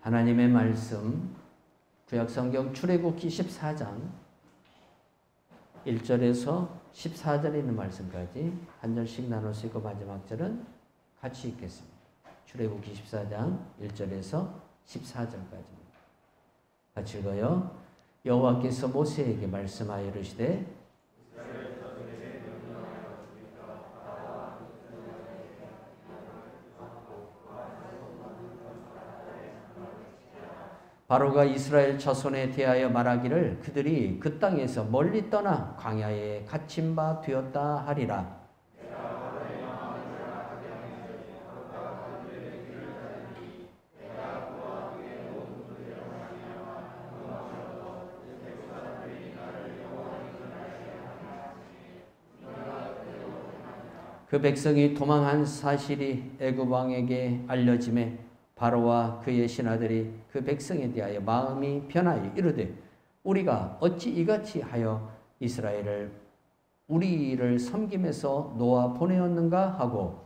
하나님의 말씀 구약성경 출애굽기 14장 1절에서 14절에 있는 말씀까지 한 절씩 나눠서 읽고 마지막 절은 같이 읽겠습니다. 출애굽기 14장 1절에서 14절까지입니다. 같이 읽어요. 여호와께서 모세에게 말씀하여 이르시되 바로가 이스라엘 자손에 대하여 말하기를 그들이 그 땅에서 멀리 떠나 광야에 갇힌 바 되었다 하리라. 그 백성이 도망한 사실이 애굽 왕에게 알려짐에 바로와 그의 신하들이 그 백성에 대하여 마음이 변하여 이르되 우리가 어찌 이같이 하여 이스라엘을 우리를 섬김에서 놓아 보내었는가 하고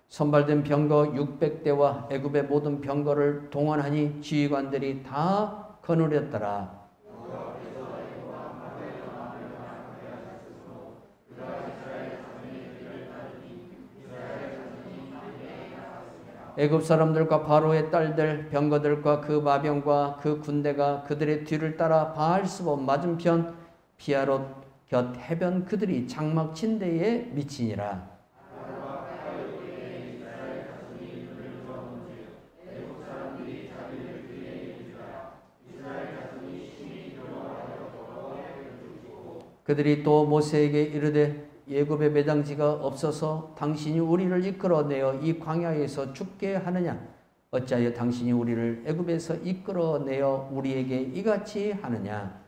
선발된 병거 600대와 애굽의 모든 병거를 동원하니 지휘관들이 다 거느렸더라. 애굽 사람들과 바로의 딸들 병거들과 그 마병과 그 군대가 그들의 뒤를 따라 바알스본 맞은편 피아롯 곁 해변 그들이 장막 친 데에 미치니라. 그들이 또 모세에게 이르되 애굽의 매장지가 없어서 당신이 우리를 이끌어내어 이 광야에서 죽게 하느냐? 어찌하여 당신이 우리를 애굽에서 이끌어내어 우리에게 이같이 하느냐?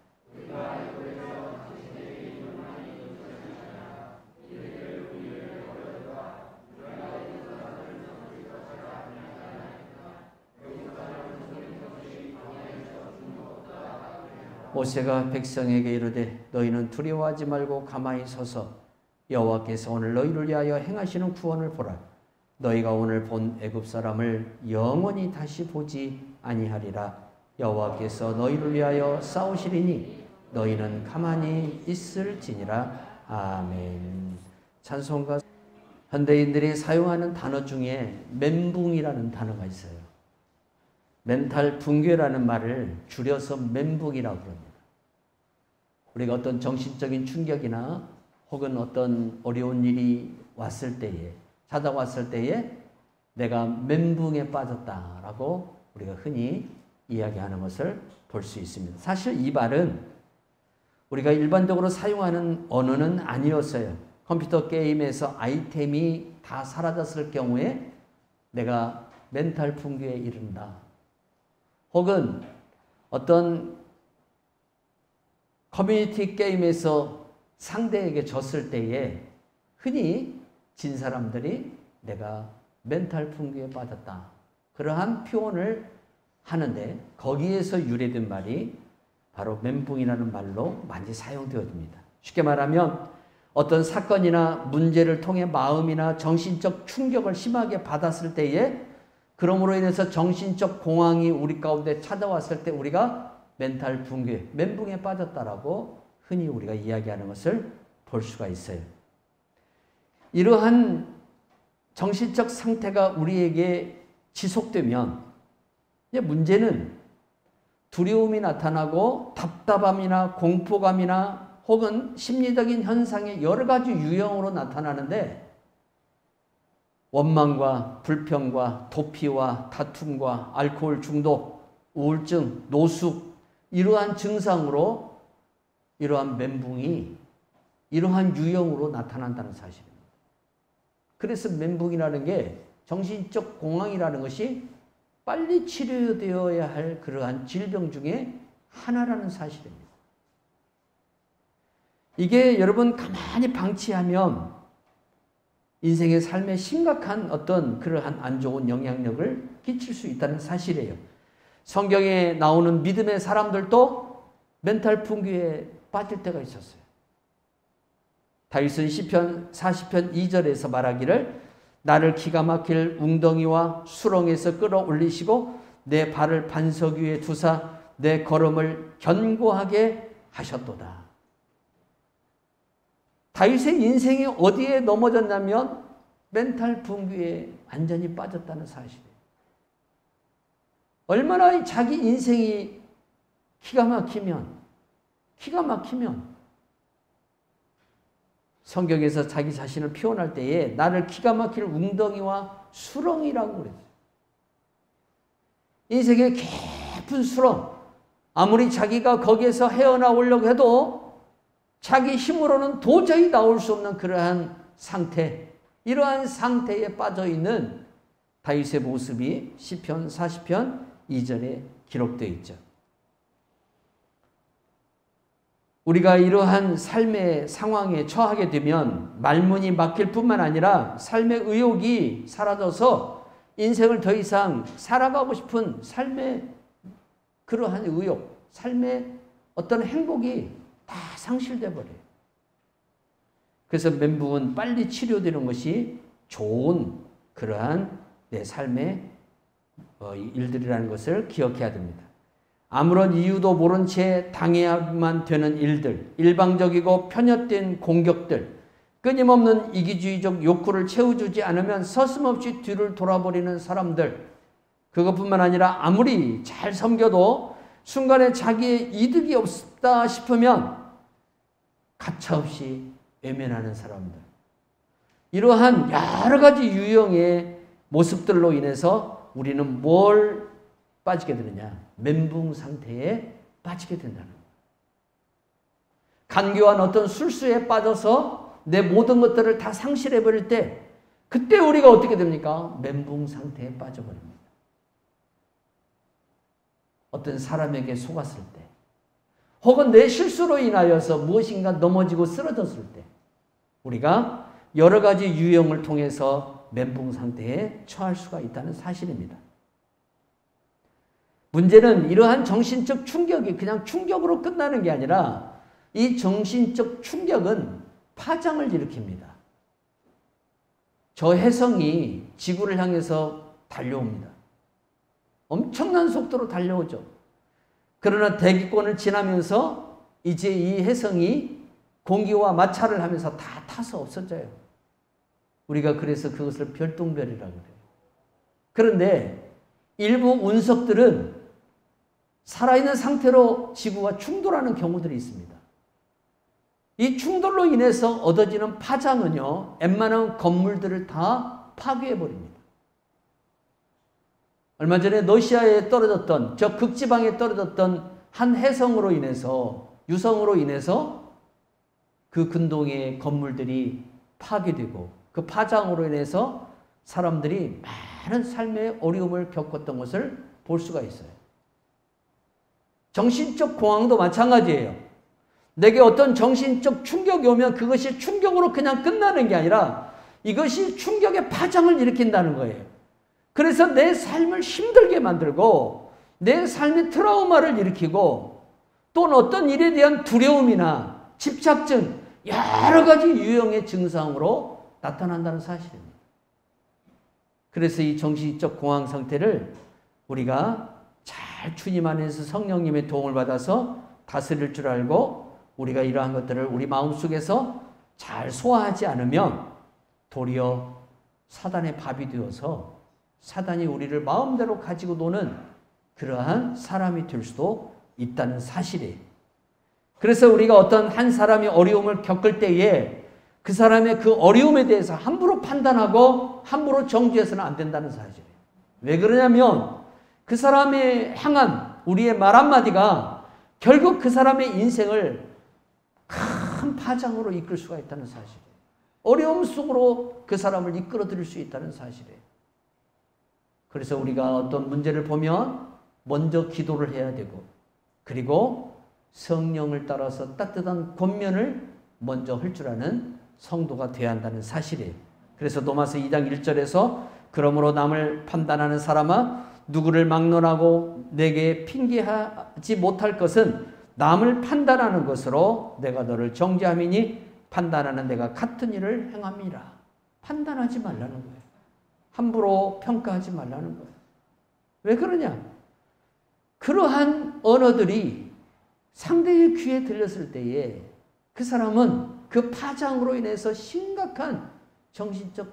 모세가 백성에게 이르되 너희는 두려워하지 말고 가만히 서서 여호와께서 오늘 너희를 위하여 행하시는 구원을 보라. 너희가 오늘 본 애굽 사람을 영원히 다시 보지 아니하리라. 여호와께서 너희를 위하여 싸우시리니 너희는 가만히 있을지니라. 아멘. 찬송가 현대인들이 사용하는 단어 중에 멘붕이라는 단어가 있어요. 멘탈 붕괴라는 말을 줄여서 멘붕이라고 그럽니다. 우리가 어떤 정신적인 충격이나 혹은 어떤 어려운 일이 왔을 때에, 찾아왔을 때에 내가 멘붕에 빠졌다라고 우리가 흔히 이야기하는 것을 볼 수 있습니다. 사실 이 말은 우리가 일반적으로 사용하는 언어는 아니었어요. 컴퓨터 게임에서 아이템이 다 사라졌을 경우에 내가 멘탈 붕괴에 이른다. 혹은 어떤 커뮤니티 게임에서 상대에게 졌을 때에 흔히 진 사람들이 내가 멘탈 붕괴에 빠졌다. 그러한 표현을 하는데 거기에서 유래된 말이 바로 멘붕이라는 말로 많이 사용되어집니다. 쉽게 말하면 어떤 사건이나 문제를 통해 마음이나 정신적 충격을 심하게 받았을 때에 그러므로 인해서 정신적 공황이 우리 가운데 찾아왔을 때 우리가 멘탈 붕괴, 멘붕에 빠졌다라고 흔히 우리가 이야기하는 것을 볼 수가 있어요. 이러한 정신적 상태가 우리에게 지속되면 이제 문제는 두려움이 나타나고 답답함이나 공포감이나 혹은 심리적인 현상의 여러 가지 유형으로 나타나는데 원망과 불평과 도피와 다툼과 알코올 중독, 우울증, 노숙 이러한 증상으로 이러한 멘붕이 이러한 유형으로 나타난다는 사실입니다. 그래서 멘붕이라는 게 정신적 공황이라는 것이 빨리 치료되어야 할 그러한 질병 중에 하나라는 사실입니다. 이게 여러분 가만히 방치하면 인생의 삶에 심각한 어떤 그러한 안 좋은 영향력을 끼칠 수 있다는 사실이에요. 성경에 나오는 믿음의 사람들도 멘탈 붕괴에 빠질 때가 있었어요. 다윗은 시편 40편 2절에서 말하기를 나를 기가 막힐 웅덩이와 수렁에서 끌어올리시고 내 발을 반석 위에 두사 내 걸음을 견고하게 하셨도다. 다윗의 인생이 어디에 넘어졌냐면 멘탈 붕괴에 완전히 빠졌다는 사실이에요. 얼마나 자기 인생이 기가 막히면 성경에서 자기 자신을 표현할 때에 나를 기가 막힐 웅덩이와 수렁이라고 그랬어요. 인생의 깊은 수렁, 아무리 자기가 거기에서 헤어나오려고 해도 자기 힘으로는 도저히 나올 수 없는 그러한 상태, 이러한 상태에 빠져있는 다윗의 모습이 시편 40편 2절에 기록되어 있죠. 우리가 이러한 삶의 상황에 처하게 되면 말문이 막힐 뿐만 아니라 삶의 의욕이 사라져서 인생을 더 이상 살아가고 싶은 삶의 그러한 의욕, 삶의 어떤 행복이 다 상실돼 버려요. 그래서 멘붕은 빨리 치료되는 것이 좋은 그러한 내 삶의 일들이라는 것을 기억해야 됩니다. 아무런 이유도 모른 채 당해야만 되는 일들, 일방적이고 편협된 공격들, 끊임없는 이기주의적 욕구를 채워주지 않으면 서슴없이 뒤를 돌아버리는 사람들, 그것뿐만 아니라 아무리 잘 섬겨도 순간에 자기의 이득이 없다 싶으면 가차없이 외면하는 사람들, 이러한 여러 가지 유형의 모습들로 인해서 우리는 뭘 빠지게 되느냐? 멘붕 상태에 빠지게 된다는 거예요. 간교한 어떤 술수에 빠져서 내 모든 것들을 다 상실해버릴 때 그때 우리가 어떻게 됩니까? 멘붕 상태에 빠져버립니다. 어떤 사람에게 속았을 때 혹은 내 실수로 인하여서 무엇인가 넘어지고 쓰러졌을 때 우리가 여러 가지 유형을 통해서 멘붕 상태에 처할 수가 있다는 사실입니다. 문제는 이러한 정신적 충격이 그냥 충격으로 끝나는 게 아니라 이 정신적 충격은 파장을 일으킵니다. 저 혜성이 지구를 향해서 달려옵니다. 엄청난 속도로 달려오죠. 그러나 대기권을 지나면서 이제 이 혜성이 공기와 마찰을 하면서 다 타서 없어져요. 우리가 그래서 그것을 별똥별이라고 그래요. 그런데 일부 운석들은 살아있는 상태로 지구와 충돌하는 경우들이 있습니다. 이 충돌로 인해서 얻어지는 파장은요, 웬만한 건물들을 다 파괴해버립니다. 얼마 전에 러시아에 떨어졌던, 저 극지방에 떨어졌던 한 해성으로 인해서, 유성으로 인해서 그 근동의 건물들이 파괴되고 그 파장으로 인해서 사람들이 많은 삶의 어려움을 겪었던 것을 볼 수가 있어요. 정신적 공황도 마찬가지예요. 내게 어떤 정신적 충격이 오면 그것이 충격으로 그냥 끝나는 게 아니라 이것이 충격의 파장을 일으킨다는 거예요. 그래서 내 삶을 힘들게 만들고 내 삶의 트라우마를 일으키고 또는 어떤 일에 대한 두려움이나 집착증, 여러 가지 유형의 증상으로 나타난다는 사실입니다. 그래서 이 정신적 공황 상태를 우리가 잘 주님 안에서 성령님의 도움을 받아서 다스릴 줄 알고 우리가 이러한 것들을 우리 마음속에서 잘 소화하지 않으면 도리어 사단의 밥이 되어서 사단이 우리를 마음대로 가지고 노는 그러한 사람이 될 수도 있다는 사실이에요. 그래서 우리가 어떤 한 사람이 어려움을 겪을 때에 그 사람의 그 어려움에 대해서 함부로 판단하고 함부로 정죄해서는 안 된다는 사실이에요. 왜 그러냐면 그 사람에 향한 우리의 말 한마디가 결국 그 사람의 인생을 큰 파장으로 이끌 수가 있다는 사실이에요. 어려움 속으로 그 사람을 이끌어 드릴 수 있다는 사실이에요. 그래서 우리가 어떤 문제를 보면 먼저 기도를 해야 되고 그리고 성령을 따라서 따뜻한 권면을 먼저 할 줄 아는 성도가 되어야 한다는 사실이에요. 그래서 로마서 2장 1절에서 그러므로 남을 판단하는 사람아 누구를 막론하고 내게 핑계하지 못할 것은 남을 판단하는 것으로 내가 너를 정죄함이니 판단하는 내가 같은 일을 행함이라. 판단하지 말라는 거예요. 함부로 평가하지 말라는 거예요. 왜 그러냐? 그러한 언어들이 상대의 귀에 들렸을 때에 그 사람은 그 파장으로 인해서 심각한 정신적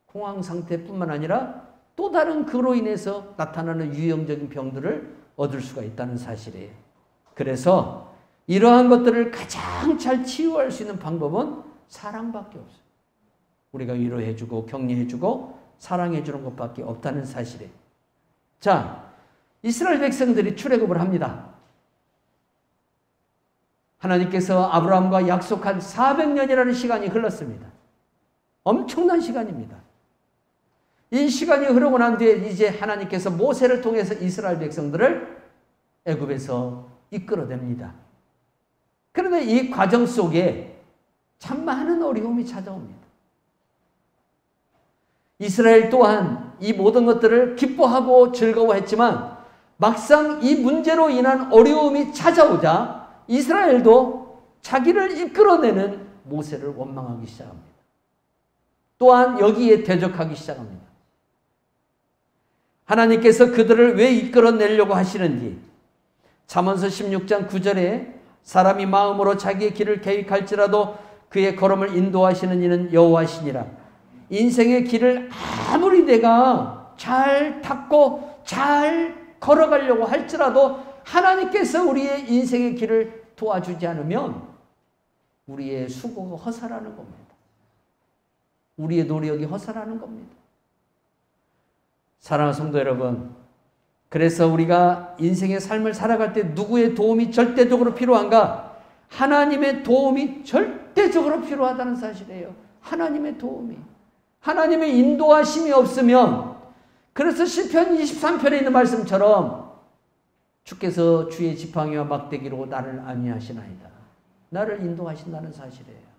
공황 상태뿐만 아니라 또 다른 그로 인해서 나타나는 유형적인 병들을 얻을 수가 있다는 사실이에요. 그래서 이러한 것들을 가장 잘 치유할 수 있는 방법은 사랑밖에 없어요. 우리가 위로해주고 격려해주고 사랑해주는 것밖에 없다는 사실이에요. 자, 이스라엘 백성들이 출애굽을 합니다. 하나님께서 아브라함과 약속한 400년이라는 시간이 흘렀습니다. 엄청난 시간입니다. 이 시간이 흐르고 난 뒤에 이제 하나님께서 모세를 통해서 이스라엘 백성들을 애굽에서 이끌어냅니다. 그런데 이 과정 속에 참 많은 어려움이 찾아옵니다. 이스라엘 또한 이 모든 것들을 기뻐하고 즐거워했지만 막상 이 문제로 인한 어려움이 찾아오자 이스라엘도 자기를 이끌어내는 모세를 원망하기 시작합니다. 또한 여기에 대적하기 시작합니다. 하나님께서 그들을 왜 이끌어내려고 하시는지 잠언서 16장 9절에 사람이 마음으로 자기의 길을 계획할지라도 그의 걸음을 인도하시는 이는 여호와시니라. 인생의 길을 아무리 내가 잘 닦고 잘 걸어가려고 할지라도 하나님께서 우리의 인생의 길을 도와주지 않으면 우리의 수고가 허사라는 겁니다. 우리의 노력이 허사라는 겁니다. 사랑하는 성도 여러분, 그래서 우리가 인생의 삶을 살아갈 때 누구의 도움이 절대적으로 필요한가? 하나님의 도움이 절대적으로 필요하다는 사실이에요. 하나님의 도움이. 하나님의 인도하심이 없으면, 그래서 시편 23편에 있는 말씀처럼 주께서 주의 지팡이와 막대기로 나를 안위하시나이다. 나를 인도하신다는 사실이에요.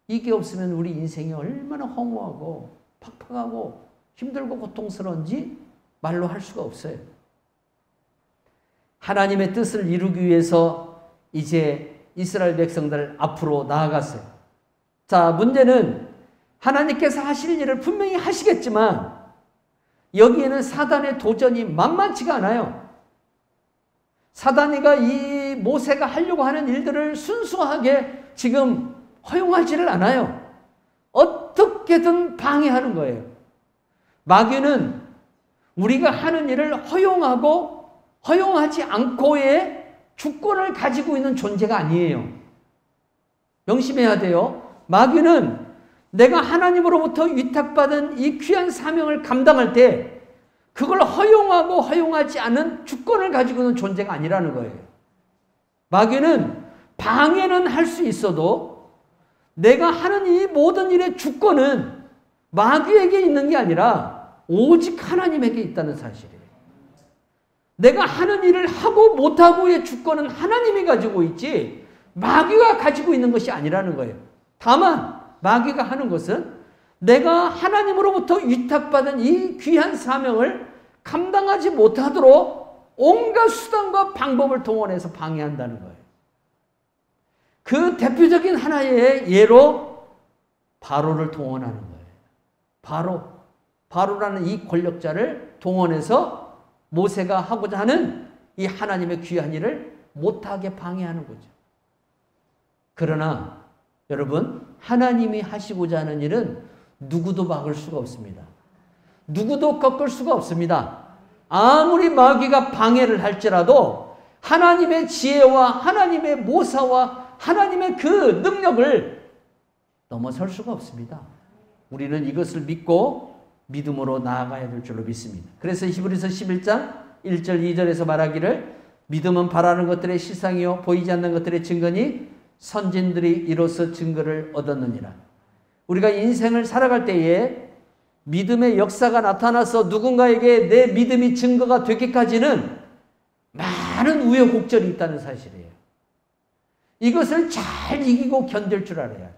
이게 없으면 우리 인생이 얼마나 허무하고 팍팍하고 힘들고 고통스러운지 말로 할 수가 없어요. 하나님의 뜻을 이루기 위해서 이제 이스라엘 백성들 앞으로 나아갔어요. 자, 문제는 하나님께서 하실 일을 분명히 하시겠지만 여기에는 사단의 도전이 만만치가 않아요. 사단이가 이 모세가 하려고 하는 일들을 순수하게 지금 허용하지를 않아요. 어떻게든 방해하는 거예요. 마귀는 우리가 하는 일을 허용하고 허용하지 않고의 주권을 가지고 있는 존재가 아니에요. 명심해야 돼요. 마귀는 내가 하나님으로부터 위탁받은 이 귀한 사명을 감당할 때 그걸 허용하고 허용하지 않은 주권을 가지고 있는 존재가 아니라는 거예요. 마귀는 방해는 할 수 있어도 내가 하는 이 모든 일의 주권은 마귀에게 있는 게 아니라 오직 하나님에게 있다는 사실이에요. 내가 하는 일을 하고 못하고의 주권은 하나님이 가지고 있지 마귀가 가지고 있는 것이 아니라는 거예요. 다만 마귀가 하는 것은 내가 하나님으로부터 위탁받은 이 귀한 사명을 감당하지 못하도록 온갖 수단과 방법을 동원해서 방해한다는 거예요. 그 대표적인 하나의 예로 바로를 동원하는 거예요. 바로라는 이 권력자를 동원해서 모세가 하고자 하는 이 하나님의 귀한 일을 못하게 방해하는 거죠. 그러나 여러분, 하나님이 하시고자 하는 일은 누구도 막을 수가 없습니다. 누구도 꺾을 수가 없습니다. 아무리 마귀가 방해를 할지라도 하나님의 지혜와 하나님의 모사와 하나님의 그 능력을 넘어설 수가 없습니다. 우리는 이것을 믿고 믿음으로 나아가야 될 줄로 믿습니다. 그래서 히브리서 11장 1절 2절에서 말하기를 믿음은 바라는 것들의 실상이요 보이지 않는 것들의 증거니 선진들이 이로써 증거를 얻었느니라. 우리가 인생을 살아갈 때에 믿음의 역사가 나타나서 누군가에게 내 믿음이 증거가 되기까지는 많은 우여곡절이 있다는 사실이에요. 이것을 잘 이기고 견딜 줄 알아야 돼요.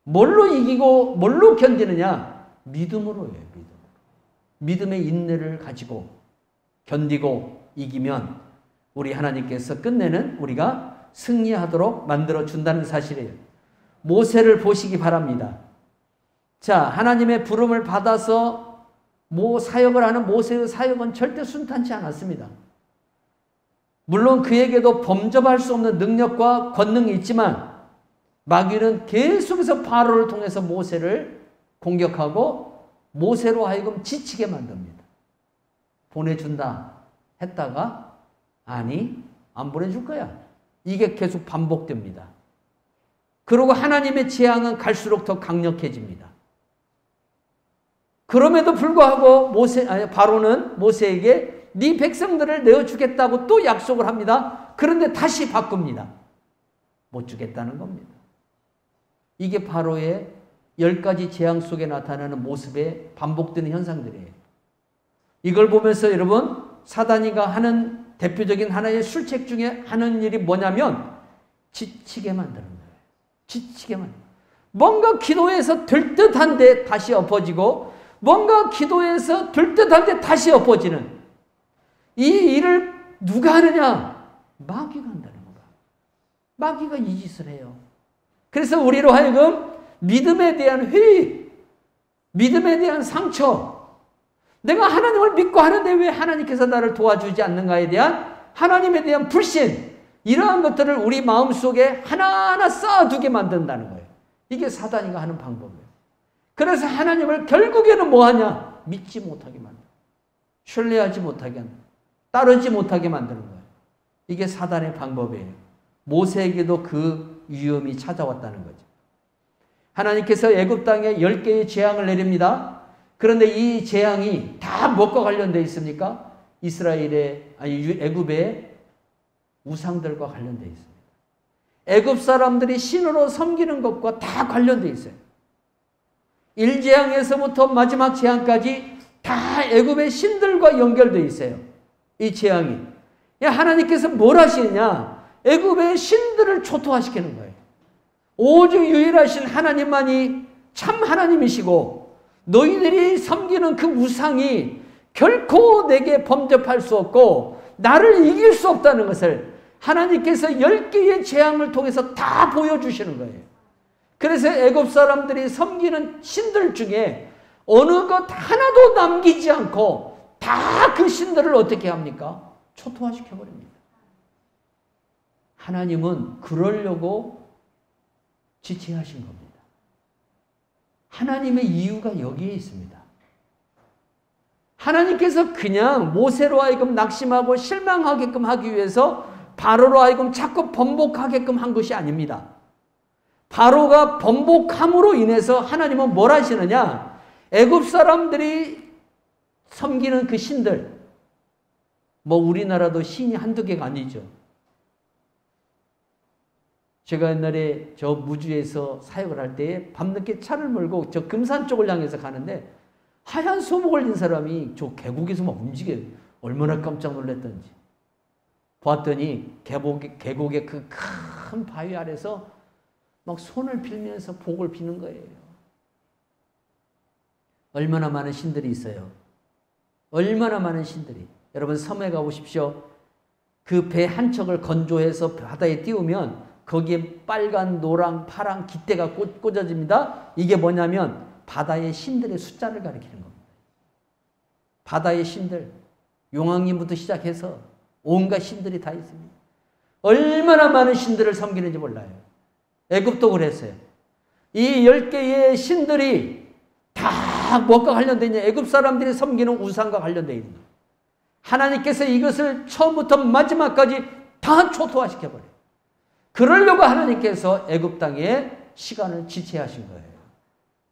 뭘로 이기고 뭘로 견디느냐? 믿음으로예요. 믿음의 인내를 가지고 견디고 이기면 우리 하나님께서 끝내는 우리가 승리하도록 만들어준다는 사실이에요. 모세를 보시기 바랍니다. 자, 하나님의 부름을 받아서 사역을 하는 모세의 사역은 절대 순탄치 않았습니다. 물론 그에게도 범접할 수 없는 능력과 권능이 있지만 마귀는 계속해서 바로를 통해서 모세를 공격하고 모세로 하여금 지치게 만듭니다. 보내준다 했다가 아니, 안 보내줄 거야. 이게 계속 반복됩니다. 그리고 하나님의 재앙은 갈수록 더 강력해집니다. 그럼에도 불구하고 바로는 모세에게 네 백성들을 내어주겠다고 또 약속을 합니다. 그런데 다시 바꿉니다. 못 주겠다는 겁니다. 이게 바로의 10가지 재앙 속에 나타나는 모습에 반복되는 현상들이에요. 이걸 보면서 여러분, 사단이가 하는 대표적인 하나의 술책 중에 하는 일이 뭐냐면 지치게 만드는 거예요. 지치게 만드는 거예요. 뭔가 기도해서 될 듯한데 다시 엎어지고 뭔가 기도해서 될 듯한데 다시 엎어지는 이 일을 누가 하느냐? 마귀가 한다는 거다. 마귀가 이 짓을 해요. 그래서 우리로 하여금 믿음에 대한 회의, 믿음에 대한 상처, 내가 하나님을 믿고 하는데 왜 하나님께서 나를 도와주지 않는가에 대한 하나님에 대한 불신, 이러한 것들을 우리 마음속에 하나하나 쌓아두게 만든다는 거예요. 이게 사단이가 하는 방법이에요. 그래서 하나님을 결국에는 뭐하냐? 믿지 못하게 만들어. 신뢰하지 못하게 한다. 따르지 못하게 만드는 거예요. 이게 사단의 방법이에요. 모세에게도 그 위험이 찾아왔다는 거죠. 하나님께서 애굽 땅에 10개의 재앙을 내립니다. 그런데 이 재앙이 다 무엇과 관련되어 있습니까? 애굽의 우상들과 관련되어 있습니다. 애굽 사람들이 신으로 섬기는 것과 다 관련되어 있어요. 1재앙에서부터 마지막 재앙까지 다 애굽의 신들과 연결되어 있어요. 이 재앙이. 하나님께서 뭘 하시느냐? 애굽의 신들을 초토화시키는 거예요. 오직 유일하신 하나님만이 참 하나님이시고 너희들이 섬기는 그 우상이 결코 내게 범접할 수 없고 나를 이길 수 없다는 것을 하나님께서 10개의 재앙을 통해서 다 보여주시는 거예요. 그래서 애굽 사람들이 섬기는 신들 중에 어느 것 하나도 남기지 않고 다 그 신들을 어떻게 합니까? 초토화시켜버립니다. 하나님은 그러려고 지체하신 겁니다. 하나님의 이유가 여기에 있습니다. 하나님께서 그냥 모세로 하여금 낙심하고 실망하게끔 하기 위해서 바로로 하여금 자꾸 번복하게끔 한 것이 아닙니다. 바로가 번복함으로 인해서 하나님은 뭘 하시느냐? 애굽 사람들이 섬기는 그 신들, 우리나라도 신이 한두 개가 아니죠. 제가 옛날에 저 무주에서 사역을 할 때에 밤늦게 차를 몰고 저 금산 쪽을 향해서 가는데 하얀 소목 걸린 사람이 저 계곡에서 막 움직여요. 얼마나 깜짝 놀랐던지. 봤더니 계곡의 그 큰 바위 아래서 막 손을 빌면서 복을 비는 거예요. 얼마나 많은 신들이 있어요. 얼마나 많은 신들이. 여러분 섬에 가보십시오. 그 배 한 척을 건조해서 바다에 띄우면 거기에 빨간, 노랑, 파랑 깃대가 꽂아집니다. 이게 뭐냐면 바다의 신들의 숫자를 가리키는 겁니다. 바다의 신들, 용왕님부터 시작해서 온갖 신들이 다 있습니다. 얼마나 많은 신들을 섬기는지 몰라요. 애굽도 그랬어요. 이 10개의 신들이 다 무엇과 관련되어 있냐? 애굽 사람들이 섬기는 우상과 관련되어 있는 거예요. 하나님께서 이것을 처음부터 마지막까지 다 초토화시켜버려요. 그러려고 하나님께서 애굽 땅에 시간을 지체하신 거예요.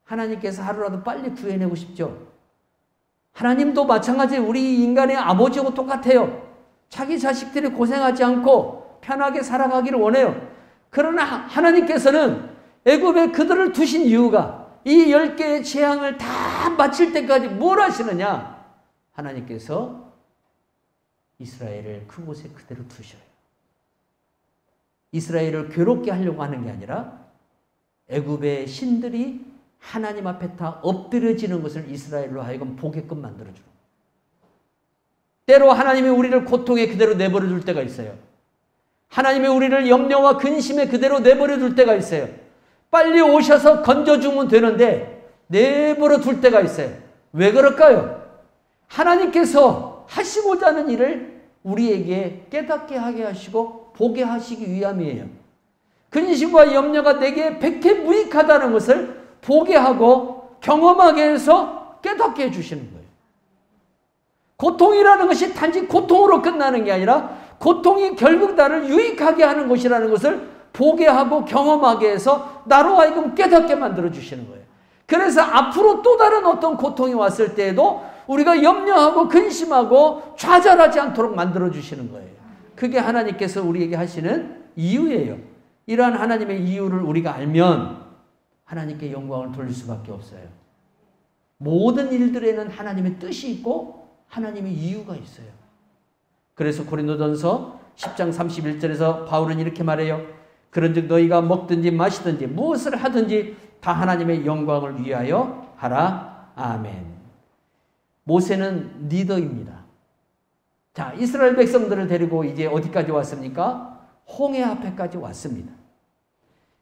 하나님께서 하루라도 빨리 구해내고 싶죠. 하나님도 마찬가지 우리 인간의 아버지하고 똑같아요. 자기 자식들이 고생하지 않고 편하게 살아가기를 원해요. 그러나 하나님께서는 애굽에 그들을 두신 이유가 이 10개의 재앙을 다 마칠 때까지 뭘 하시느냐? 하나님께서 이스라엘을 그곳에 그대로 두셔요. 이스라엘을 괴롭게 하려고 하는 게 아니라 애굽의 신들이 하나님 앞에 다 엎드려지는 것을 이스라엘로 하여금 보게끔 만들어주는 거예요. 때로 하나님이 우리를 고통에 그대로 내버려 둘 때가 있어요. 하나님이 우리를 염려와 근심에 그대로 내버려 둘 때가 있어요. 빨리 오셔서 건져주면 되는데 내버려 둘 때가 있어요. 왜 그럴까요? 하나님께서 하시고자 하는 일을 우리에게 깨닫게 하게 하시고 보게 하시기 위함이에요. 근심과 염려가 내게 백해무익하다는 것을 보게 하고 경험하게 해서 깨닫게 해주시는 거예요. 고통이라는 것이 단지 고통으로 끝나는 게 아니라 고통이 결국 나를 유익하게 하는 것이라는 것을 보게 하고 경험하게 해서 나로 하여금 깨닫게 만들어 주시는 거예요. 그래서 앞으로 또 다른 어떤 고통이 왔을 때에도 우리가 염려하고 근심하고 좌절하지 않도록 만들어 주시는 거예요. 그게 하나님께서 우리에게 하시는 이유예요. 이러한 하나님의 이유를 우리가 알면 하나님께 영광을 돌릴 수밖에 없어요. 모든 일들에는 하나님의 뜻이 있고 하나님의 이유가 있어요. 그래서 고린도전서 10장 31절에서 바울은 이렇게 말해요. 그런즉 너희가 먹든지 마시든지 무엇을 하든지 다 하나님의 영광을 위하여 하라. 아멘. 모세는 리더입니다. 자, 이스라엘 백성들을 데리고 이제 어디까지 왔습니까? 홍해 앞에까지 왔습니다.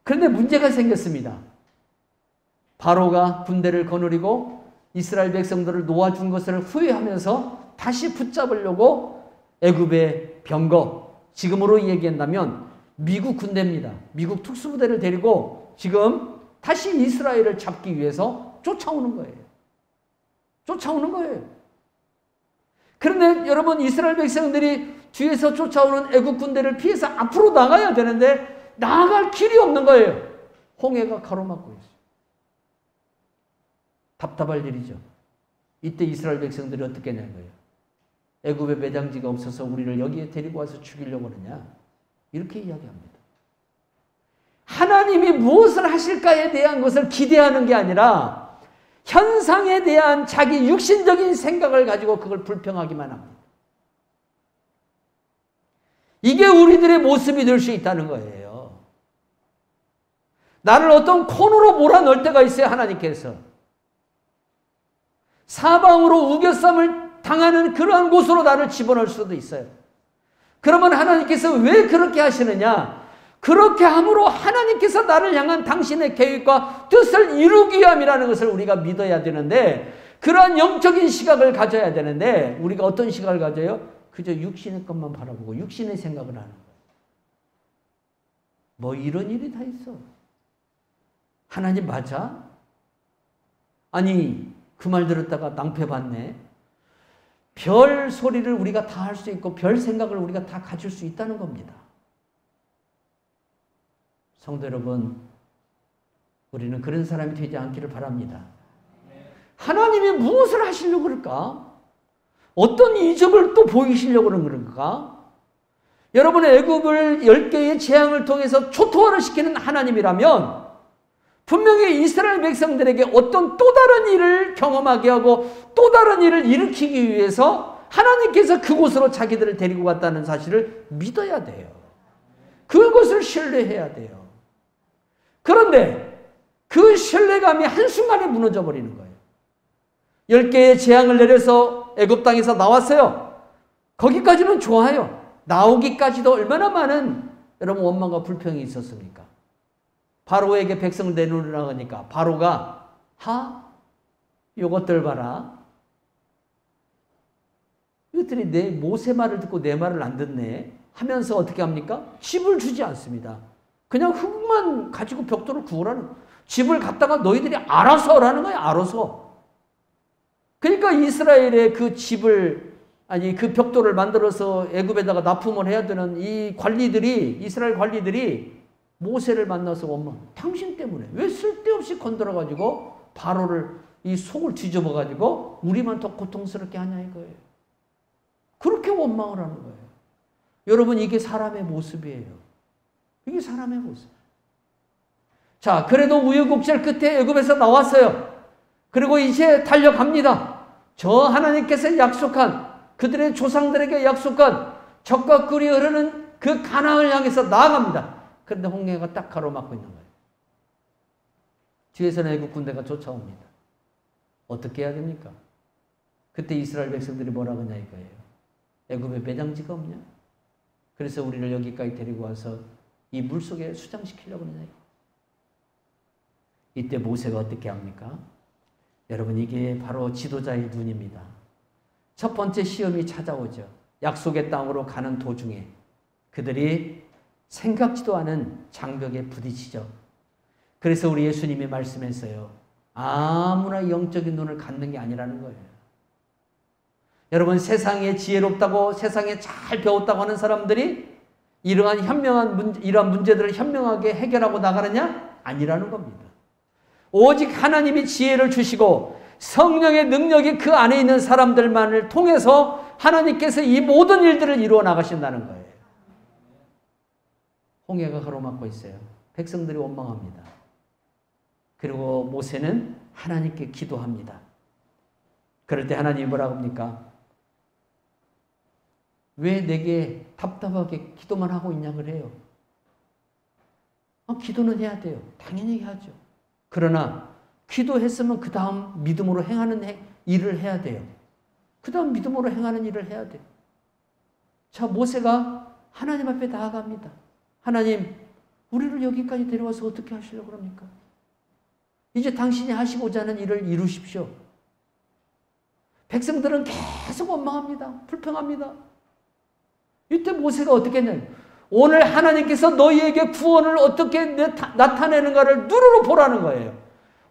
그런데 문제가 생겼습니다. 바로가 군대를 거느리고 이스라엘 백성들을 놓아준 것을 후회하면서 다시 붙잡으려고 애굽의 병거, 지금으로 얘기한다면 미국 군대입니다. 미국 특수부대를 데리고 지금 다시 이스라엘을 잡기 위해서 쫓아오는 거예요. 쫓아오는 거예요. 그런데 여러분, 이스라엘 백성들이 뒤에서 쫓아오는 애국 군대를 피해서 앞으로 나가야 되는데 나아갈 길이 없는 거예요. 홍해가 가로막고 있어요. 답답할 일이죠. 이때 이스라엘 백성들이 어떻게 하는 거예요? 애굽에 매장지가 없어서 우리를 여기에 데리고 와서 죽이려고 하느냐? 이렇게 이야기합니다. 하나님이 무엇을 하실까에 대한 것을 기대하는 게 아니라 현상에 대한 자기 육신적인 생각을 가지고 그걸 불평하기만 합니다. 이게 우리들의 모습이 될 수 있다는 거예요. 나를 어떤 코너로 몰아넣을 때가 있어요. 하나님께서. 사방으로 우겨쌈을 당하는 그러한 곳으로 나를 집어넣을 수도 있어요. 그러면 하나님께서 왜 그렇게 하시느냐? 그렇게 함으로 하나님께서 나를 향한 당신의 계획과 뜻을 이루기 위함이라는 것을 우리가 믿어야 되는데, 그러한 영적인 시각을 가져야 되는데 우리가 어떤 시각을 가져요? 그저 육신의 것만 바라보고 육신의 생각을 하는 거예요. 뭐 이런 일이 다 있어. 하나님 맞아? 아니 그 말 들었다가 낭패 받네. 별 소리를 우리가 다 할 수 있고 별 생각을 우리가 다 가질 수 있다는 겁니다. 성도 여러분, 우리는 그런 사람이 되지 않기를 바랍니다. 하나님이 무엇을 하시려고 그럴까? 어떤 이적을 또 보이시려고 그런 그런가? 여러분의 애굽을 10개의 재앙을 통해서 초토화를 시키는 하나님이라면 분명히 이스라엘 백성들에게 어떤 또 다른 일을 경험하게 하고 또 다른 일을 일으키기 위해서 하나님께서 그곳으로 자기들을 데리고 갔다는 사실을 믿어야 돼요. 그것을 신뢰해야 돼요. 그런데 그 신뢰감이 한순간에 무너져 버리는 거예요. 10개의 재앙을 내려서 애굽 땅에서 나왔어요. 거기까지는 좋아요. 나오기까지도 얼마나 많은 여러분 원망과 불평이 있었습니까? 바로에게 백성을 내놓으라니까 바로가 요것들 봐라. 이것들이 내 모세 말을 듣고 내 말을 안 듣네 하면서 어떻게 합니까? 집을 주지 않습니다. 그냥 흙만 가지고 벽돌을 구우라는, 집을 갖다가 너희들이 알아서 하라는 거예요. 알아서. 그러니까 이스라엘의 그 집을, 아니 그 벽돌을 만들어서 애굽에다가 납품을 해야 되는 이 관리들이, 이스라엘 관리들이 모세를 만나서 원망. 당신 때문에 왜 쓸데없이 건드려가지고 바로를 이 속을 뒤집어가지고 우리만 더 고통스럽게 하냐 이거예요. 그렇게 원망을 하는 거예요. 여러분, 이게 사람의 모습이에요. 이게 사람의 모습. 자, 그래도 우여곡절 끝에 애굽에서 나왔어요. 그리고 이제 달려갑니다. 저 하나님께서 약속한, 그들의 조상들에게 약속한 적과 꿀이 흐르는 그 가나안을 향해서 나아갑니다. 그런데 홍해가 딱 가로막고 있는 거예요. 뒤에서는 애굽 군대가 쫓아옵니다. 어떻게 해야 됩니까? 그때 이스라엘 백성들이 뭐라고 하냐 이거예요. 애굽에 매장지가 없냐? 그래서 우리를 여기까지 데리고 와서 이 물속에 수장시키려고 하냐. 이때 모세가 어떻게 합니까? 여러분, 이게 바로 지도자의 눈입니다. 첫 번째 시험이 찾아오죠. 약속의 땅으로 가는 도중에 그들이 생각지도 않은 장벽에 부딪히죠. 그래서 우리 예수님이 말씀했어요. 아무나 영적인 눈을 갖는 게 아니라는 거예요. 여러분, 세상에 지혜롭다고 세상에 잘 배웠다고 하는 사람들이 이러한 문제들을 현명하게 해결하고 나가느냐? 아니라는 겁니다. 오직 하나님이 지혜를 주시고 성령의 능력이 그 안에 있는 사람들만을 통해서 하나님께서 이 모든 일들을 이루어 나가신다는 거예요. 홍해가 가로막고 있어요. 백성들이 원망합니다. 그리고 모세는 하나님께 기도합니다. 그럴 때 하나님이 뭐라고 합니까? 왜 내게 답답하게 기도만 하고 있냐 그래요. 기도는 해야 돼요. 당연히 해야죠. 그러나 기도했으면 그 다음 믿음으로 행하는 일을 해야 돼요. 그 다음 믿음으로 행하는 일을 해야 돼요. 자, 모세가 하나님 앞에 나아갑니다. 하나님, 우리를 여기까지 데려와서 어떻게 하시려고 합니까? 이제 당신이 하시고자 하는 일을 이루십시오. 백성들은 계속 원망합니다. 불평합니다. 이때 모세가 어떻게 했냐면, 오늘 하나님께서 너희에게 구원을 어떻게 나타내는가를 눈으로 보라는 거예요.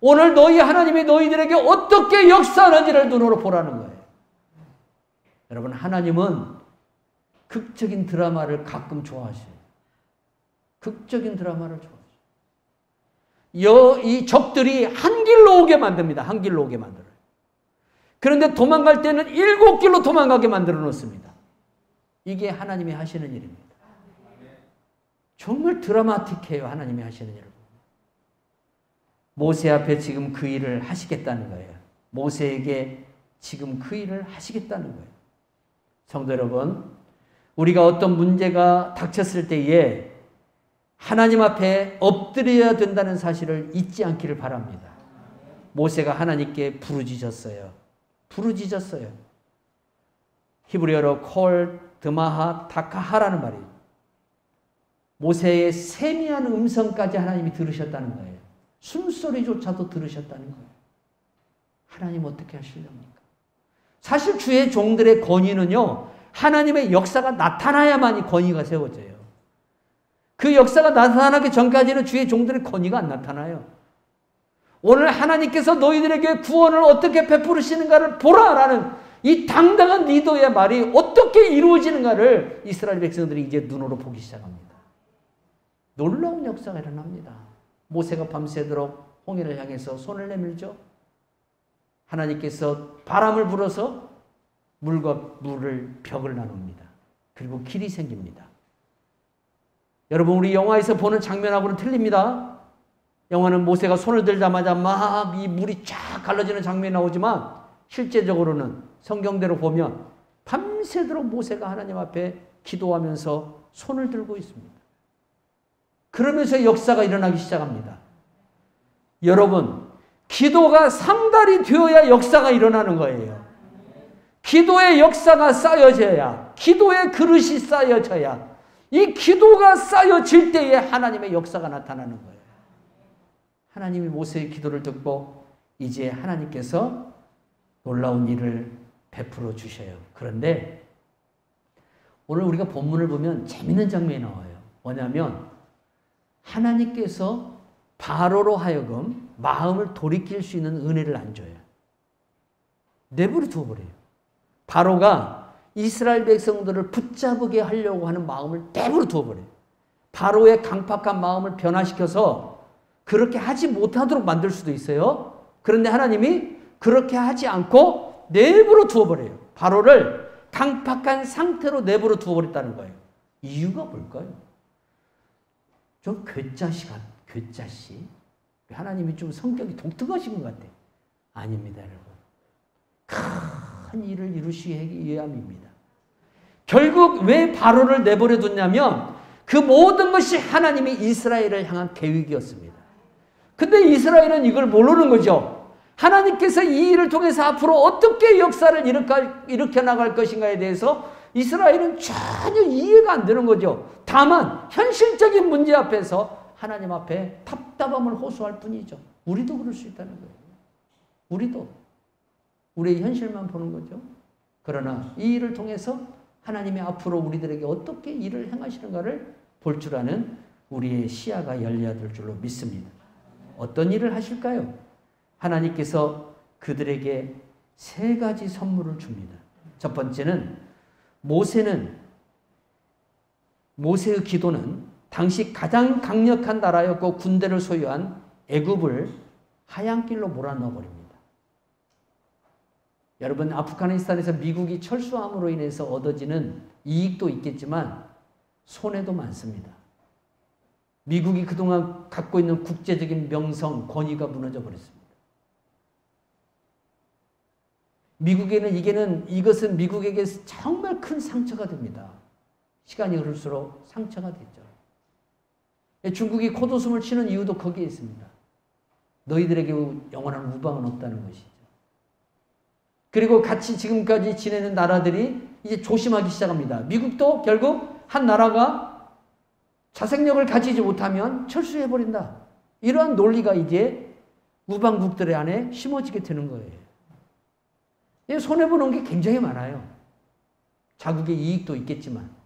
오늘 너희 하나님이 너희들에게 어떻게 역사하는지를 눈으로 보라는 거예요. 여러분, 하나님은 극적인 드라마를 가끔 좋아하셔요. 극적인 드라마를 좋아하셔요. 이 적들이 한 길로 오게 만듭니다. 한 길로 오게 만들어요. 그런데 도망갈 때는 7길로 도망가게 만들어 놓습니다. 이게 하나님이 하시는 일입니다. 정말 드라마틱해요. 하나님이 하시는 일을. 모세 앞에 지금 그 일을 하시겠다는 거예요. 모세에게 지금 그 일을 하시겠다는 거예요. 성도 여러분, 우리가 어떤 문제가 닥쳤을 때에 하나님 앞에 엎드려야 된다는 사실을 잊지 않기를 바랍니다. 모세가 하나님께 부르짖었어요. 부르짖었어요. 히브리어로 콜 드마하 다카하라는 말이에요. 모세의 세미한 음성까지 하나님이 들으셨다는 거예요. 숨소리조차도 들으셨다는 거예요. 하나님 어떻게 하시렵니까? 사실 주의 종들의 권위는요, 하나님의 역사가 나타나야만이 권위가 세워져요. 그 역사가 나타나기 전까지는 주의 종들의 권위가 안 나타나요. 오늘 하나님께서 너희들에게 구원을 어떻게 베푸시는가를 보라라는 이 당당한 리더의 말이 어떻게 이루어지는가를 이스라엘 백성들이 이제 눈으로 보기 시작합니다. 놀라운 역사가 일어납니다. 모세가 밤새도록 홍해를 향해서 손을 내밀죠. 하나님께서 바람을 불어서 물과 물을 벽을 나눕니다. 그리고 길이 생깁니다. 여러분, 우리 영화에서 보는 장면하고는 틀립니다. 영화는 모세가 손을 들자마자 막 이 물이 쫙 갈라지는 장면이 나오지만 실제적으로는 성경대로 보면 밤새도록 모세가 하나님 앞에 기도하면서 손을 들고 있습니다. 그러면서 역사가 일어나기 시작합니다. 여러분, 기도가 상달이 되어야 역사가 일어나는 거예요. 기도의 역사가 쌓여져야, 기도의 그릇이 쌓여져야, 이 기도가 쌓여질 때에 하나님의 역사가 나타나는 거예요. 하나님이 모세의 기도를 듣고 이제 하나님께서 놀라운 일을 베풀어 주셔요. 그런데 오늘 우리가 본문을 보면 재밌는 장면이 나와요. 뭐냐면 하나님께서 바로로 하여금 마음을 돌이킬 수 있는 은혜를 안 줘요. 내버려 두어버려요. 바로가 이스라엘 백성들을 붙잡게 하려고 하는 마음을 내버려 두어버려요. 바로의 강팍한 마음을 변화시켜서 그렇게 하지 못하도록 만들 수도 있어요. 그런데 하나님이 그렇게 하지 않고 내버려 두어버려요. 바로를 강팍한 상태로 내버려 두어버렸다는 거예요. 이유가 뭘까요? 좀 괴짜시. 하나님이 좀 성격이 독특하신 것 같아요. 아닙니다, 여러분. 큰 일을 이루시기 위함입니다. 결국 왜 바로를 내버려 뒀냐면 그 모든 것이 하나님이 이스라엘을 향한 계획이었습니다. 근데 이스라엘은 이걸 모르는 거죠. 하나님께서 이 일을 통해서 앞으로 어떻게 역사를 일으켜 나갈 것인가에 대해서 이스라엘은 전혀 이해가 안 되는 거죠. 다만 현실적인 문제 앞에서 하나님 앞에 답답함을 호소할 뿐이죠. 우리도 그럴 수 있다는 거예요. 우리도 우리의 현실만 보는 거죠. 그러나 이 일을 통해서 하나님이 앞으로 우리들에게 어떻게 일을 행하시는가를 볼 줄 아는 우리의 시야가 열려야 될 줄로 믿습니다. 어떤 일을 하실까요? 하나님께서 그들에게 세 가지 선물을 줍니다. 첫 번째는 모세의 기도는 당시 가장 강력한 나라였고 군대를 소유한 애굽을 하얀길로 몰아넣어 버립니다. 여러분, 아프가니스탄에서 미국이 철수함으로 인해서 얻어지는 이익도 있겠지만 손해도 많습니다. 미국이 그동안 갖고 있는 국제적인 명성, 권위가 무너져 버렸습니다. 이것은 미국에게 정말 큰 상처가 됩니다. 시간이 흐를수록 상처가 되죠. 중국이 콧웃음을 치는 이유도 거기에 있습니다. 너희들에게 영원한 우방은 없다는 것이죠. 그리고 같이 지금까지 지내는 나라들이 이제 조심하기 시작합니다. 미국도 결국 한 나라가 자생력을 가지지 못하면 철수해버린다. 이러한 논리가 이제 우방국들의 안에 심어지게 되는 거예요. 손해보는 게 굉장히 많아요. 자국의 이익도 있겠지만.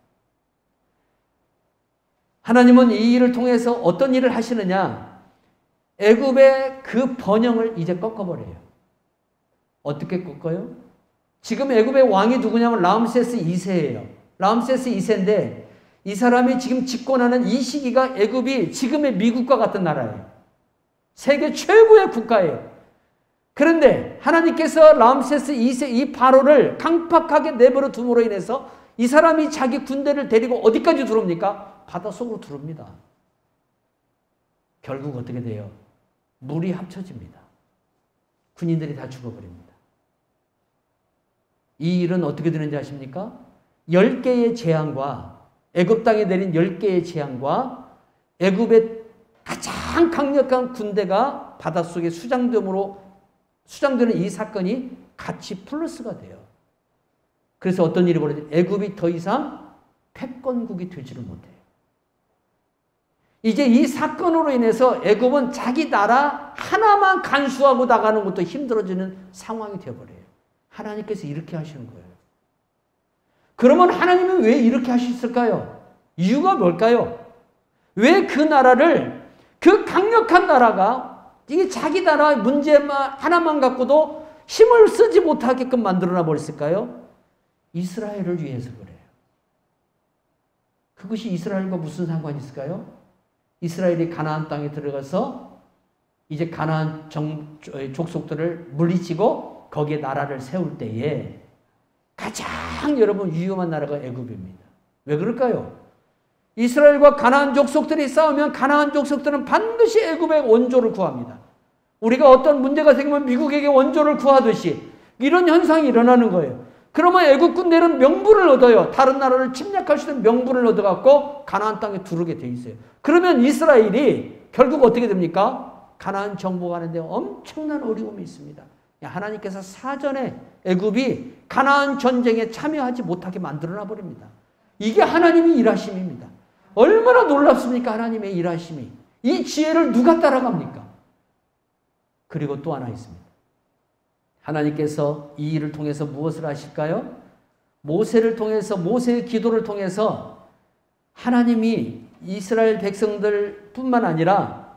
하나님은 이 일을 통해서 어떤 일을 하시느냐? 애굽의 그 번영을 이제 꺾어버려요. 어떻게 꺾어요? 지금 애굽의 왕이 누구냐면 람세스 2세예요. 람세스 2세인데 이 사람이 지금 집권하는 이 시기가 애굽이 지금의 미국과 같은 나라예요. 세계 최고의 국가예요. 그런데 하나님께서 람세스 2세 이 바로를 강팍하게 내버려 둠으로 인해서 이 사람이 자기 군대를 데리고 어디까지 들어옵니까? 바닷속으로 들어옵니다. 결국 어떻게 돼요? 물이 합쳐집니다. 군인들이 다 죽어버립니다. 이 일은 어떻게 되는지 아십니까? 10개의 재앙과 애굽 땅에 내린 10개의 재앙과 애굽의 가장 강력한 군대가 바닷속에 수장되는 이 사건이 같이 플러스가 돼요. 그래서 어떤 일이 벌어져요? 애굽이 더 이상 패권국이 되지를 못해요. 이제 이 사건으로 인해서 애굽은 자기 나라 하나만 간수하고 나가는 것도 힘들어지는 상황이 되어버려요. 하나님께서 이렇게 하시는 거예요. 그러면 하나님은 왜 이렇게 하셨을까요? 이유가 뭘까요? 왜 그 나라를, 그 강력한 나라가 이게 자기 나라 문제만 하나만 갖고도 힘을 쓰지 못하게끔 만들어놔 버렸을까요? 이스라엘을 위해서 그래요. 그것이 이스라엘과 무슨 상관이 있을까요? 이스라엘이 가나안 땅에 들어가서 이제 가나안 족속들을 물리치고 거기에 나라를 세울 때에 가장 여러분 위험한 나라가 애굽입니다. 왜 그럴까요? 이스라엘과 가나안 족속들이 싸우면 가나안 족속들은 반드시 애굽의 원조를 구합니다. 우리가 어떤 문제가 생기면 미국에게 원조를 구하듯이 이런 현상이 일어나는 거예요. 그러면 애굽 군대는 명분을 얻어요. 다른 나라를 침략할 수 있는 명분을 얻어갖고 가나안 땅에 두르게 돼 있어요. 그러면 이스라엘이 결국 어떻게 됩니까? 가나안 정복하는데 엄청난 어려움이 있습니다. 하나님께서 사전에 애굽이 가나안 전쟁에 참여하지 못하게 만들어놔 버립니다. 이게 하나님의 일하심입니다. 얼마나 놀랍습니까? 하나님의 일하심이. 이 지혜를 누가 따라갑니까? 그리고 또 하나 있습니다. 하나님께서 이 일을 통해서 무엇을 하실까요? 모세를 통해서, 모세의 기도를 통해서 하나님이 이스라엘 백성들 뿐만 아니라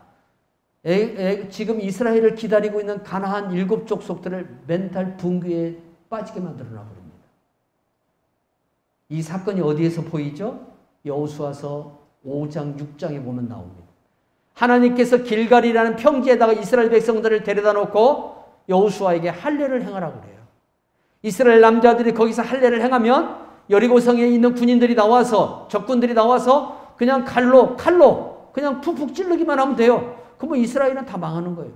지금 이스라엘을 기다리고 있는 가나안 7족속들을 멘탈 붕괴에 빠지게 만들어 놔버립니다. 이 사건이 어디에서 보이죠? 여호수아서 5장 6장에 보면 나옵니다. 하나님께서 길갈이라는 평지에다가 이스라엘 백성들을 데려다 놓고 여호수아에게 할례를 행하라고 그래요. 이스라엘 남자들이 거기서 할례를 행하면 여리고성에 있는 군인들이 나와서, 적군들이 나와서 그냥 칼로 그냥 푹푹 찌르기만 하면 돼요. 그러면 이스라엘은 다 망하는 거예요.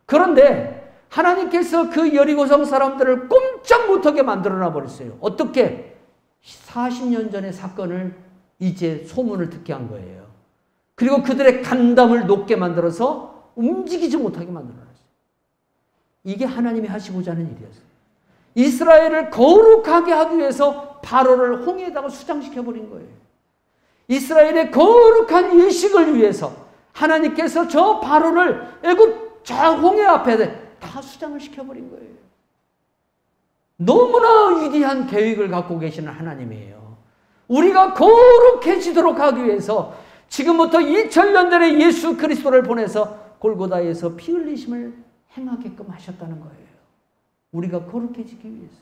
그런데 하나님께서 그 여리고성 사람들을 꼼짝 못하게 만들어놔 버렸어요. 어떻게? 40년 전의 사건을 이제 소문을 듣게 한 거예요. 그리고 그들의 간담을 높게 만들어서 움직이지 못하게 만들어놨어요. 이게 하나님이 하시고자 하는 일이었어요. 이스라엘을 거룩하게 하기 위해서 바로를 홍해에다가 수장시켜버린 거예요. 이스라엘의 거룩한 일식을 위해서, 하나님께서 저 바로를 애굽 저 홍해 앞에 다 수장을 시켜버린 거예요. 너무나 위대한 계획을 갖고 계시는 하나님이에요. 우리가 거룩해지도록 하기 위해서 지금부터 2000년 전에 예수 그리스도를 보내서 골고다에서 피 흘리심을 행하게끔 하셨다는 거예요. 우리가 거룩해지기 위해서.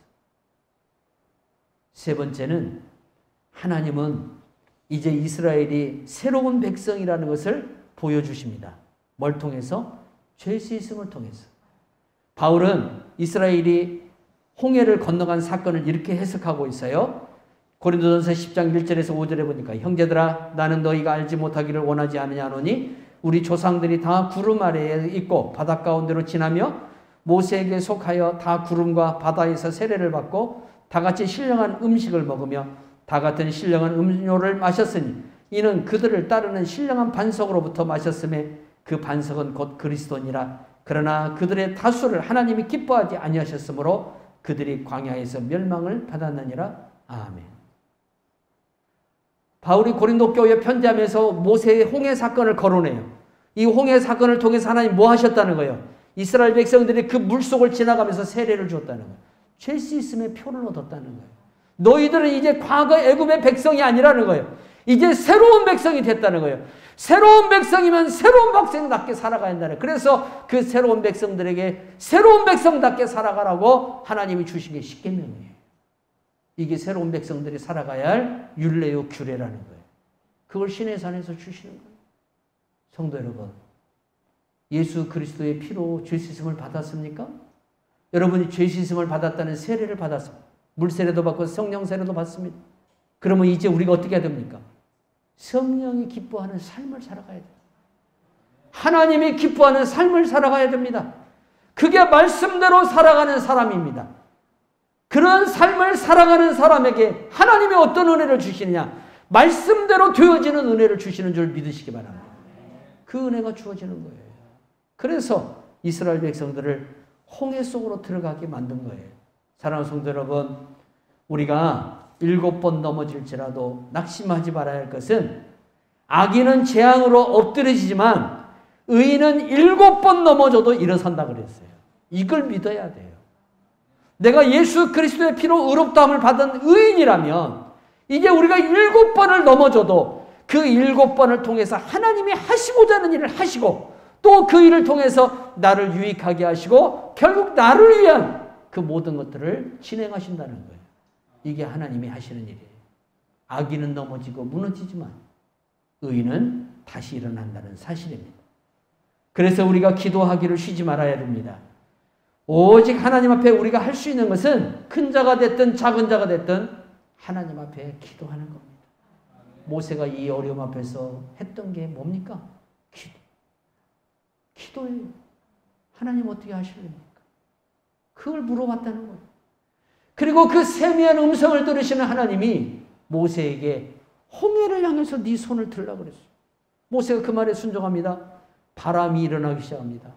세 번째는 하나님은 이제 이스라엘이 새로운 백성이라는 것을 보여주십니다. 뭘 통해서? 죄 씻음을 통해서. 바울은 이스라엘이 홍해를 건너간 사건을 이렇게 해석하고 있어요. 고린도전서 10장 1절에서 5절에 보니까 형제들아 나는 너희가 알지 못하기를 원하지 않으냐노니 우리 조상들이 다 구름 아래에 있고 바다 가운데로 지나며 모세에게 속하여 다 구름과 바다에서 세례를 받고 다 같이 신령한 음식을 먹으며 다 같은 신령한 음료를 마셨으니 이는 그들을 따르는 신령한 반석으로부터 마셨음에 그 반석은 곧 그리스도니라. 그러나 그들의 다수를 하나님이 기뻐하지 아니하셨으므로 그들이 광야에서 멸망을 받았느니라. 아멘. 바울이 고린도 교회에 편지하면서 모세의 홍해 사건을 거론해요. 이 홍해 사건을 통해서 하나님 뭐 하셨다는 거예요? 이스라엘 백성들이 그 물속을 지나가면서 세례를 줬다는 거예요. 죄 씻음의 표를 얻었다는 거예요. 너희들은 이제 과거 애굽의 백성이 아니라는 거예요. 이제 새로운 백성이 됐다는 거예요. 새로운 백성이면 새로운 백성답게 살아가야 한다는 거예요. 그래서 그 새로운 백성들에게 새로운 백성답게 살아가라고 하나님이 주신 게 십계명이에요. 이게 새로운 백성들이 살아가야 할 율례요 규례라는 거예요. 그걸 시내산에서 주시는 거예요. 성도 여러분, 예수 그리스도의 피로 죄 씻음을 받았습니까? 여러분이 죄 씻음을 받았다는 세례를 받았습니다. 물 세례도 받고 성령 세례도 받습니다. 그러면 이제 우리가 어떻게 해야 됩니까? 성령이 기뻐하는 삶을 살아가야 돼요. 하나님이 기뻐하는 삶을 살아가야 됩니다. 그게 말씀대로 살아가는 사람입니다. 그런 삶을 살아가는 사람에게 하나님이 어떤 은혜를 주시느냐? 말씀대로 되어지는 은혜를 주시는 줄 믿으시기 바랍니다. 그 은혜가 주어지는 거예요. 그래서 이스라엘 백성들을 홍해 속으로 들어가게 만든 거예요. 사랑하는 성도 여러분, 우리가 7번 넘어질지라도 낙심하지 말아야 할 것은 악인은 재앙으로 엎드러지지만 의인은 7번 넘어져도 일어선다 그랬어요. 이걸 믿어야 돼요. 내가 예수 그리스도의 피로 의롭다함을 받은 의인이라면 이제 우리가 7번을 넘어져도 그 7번을 통해서 하나님이 하시고자 하는 일을 하시고 또 그 일을 통해서 나를 유익하게 하시고 결국 나를 위한 그 모든 것들을 진행하신다는 거예요. 이게 하나님이 하시는 일이에요. 악인은 넘어지고 무너지지만 의인은 다시 일어난다는 사실입니다. 그래서 우리가 기도하기를 쉬지 말아야 됩니다. 오직 하나님 앞에 우리가 할 수 있는 것은 큰 자가 됐든 작은 자가 됐든 하나님 앞에 기도하는 겁니다. 모세가 이 어려움 앞에서 했던 게 뭡니까? 기도예요. 하나님 어떻게 하실랍니까? 그걸 물어봤다는 거예요. 그리고 그 세미한 음성을 들으시는 하나님이 모세에게 홍해를 향해서 네 손을 들라고 그랬어요. 모세가 그 말에 순종합니다. 바람이 일어나기 시작합니다.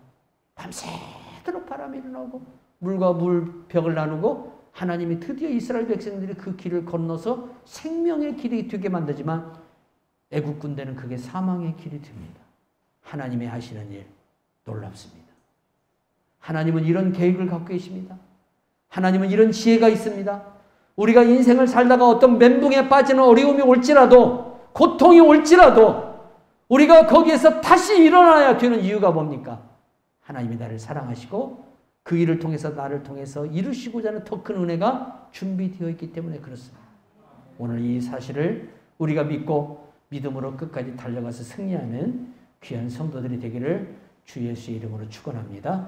밤새도록 바람이 일어나고 물과 물 벽을 나누고 하나님이 드디어 이스라엘 백성들이 그 길을 건너서 생명의 길이 되게 만들지만 애국 군대는 그게 사망의 길이 됩니다. 하나님이 하시는 일 놀랍습니다. 하나님은 이런 계획을 갖고 계십니다. 하나님은 이런 지혜가 있습니다. 우리가 인생을 살다가 어떤 멘붕에 빠지는 어려움이 올지라도 고통이 올지라도 우리가 거기에서 다시 일어나야 되는 이유가 뭡니까? 하나님이 나를 사랑하시고 그 일을 통해서 나를 통해서 이루시고자 하는 더 큰 은혜가 준비되어 있기 때문에 그렇습니다. 오늘 이 사실을 우리가 믿고 믿음으로 끝까지 달려가서 승리하는 귀한 성도들이 되기를 주 예수의 이름으로 축원합니다.